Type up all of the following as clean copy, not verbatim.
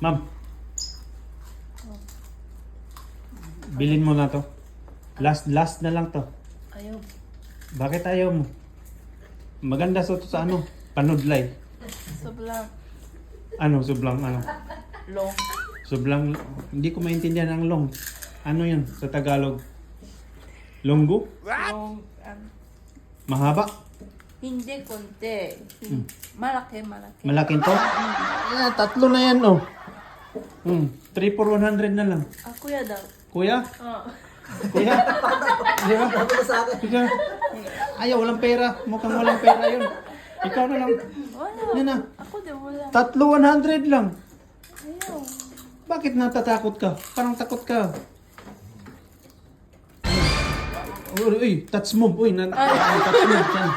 Ma'am. Bilhin mo na to. Last na lang to. Ayaw. Bakit ayaw mo? Maganda sa to sa ano? Panudlay. Sobrang Ano? Sublang ano? long. Sublang, hindi ko maintindihan ang long. Ano yun sa Tagalog? Longgo? Long. Mahaba? Hindi konti. Malaki. Malaking to? Tatlo na yan oh. 3 for 100 na lang. Ah, kuya daw. Kuya? Oh. Kuya? Di ba? Ikaw? Ayaw, walang pera. Mukhang walang pera yun. Ikaw na lang. Wala. Yan na. Ako din wala. Tatlo 100 lang. Ayaw. Bakit natatakot ka? Parang takot ka. Uy, touch move. Uy, touch move. Yan.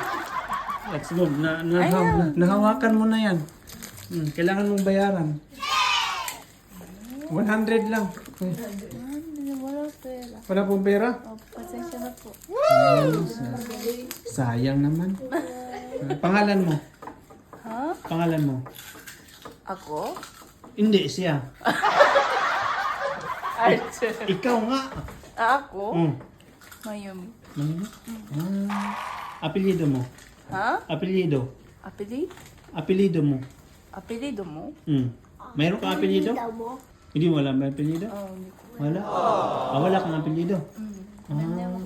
Touch move. Nahawakan mo na yan. Kailangan mong bayaran. 100 lang. Uy, Wala pera. wala pong pera? Oh, pasensya na po. Sayang naman. Pangalan mo? Ha? Pangalan mo? Ako? Hindi, siya. Archer. Ikaw nga. Ako? Mayumi. Apelyido mo? Ha? Apelyido? Apelyido mo? Apelido mo? Mayroon kang apelyido? Hindi mo alam ba apelyido? Oh, hindi ko. Wala? Wala kang apelyido? Ganda mo.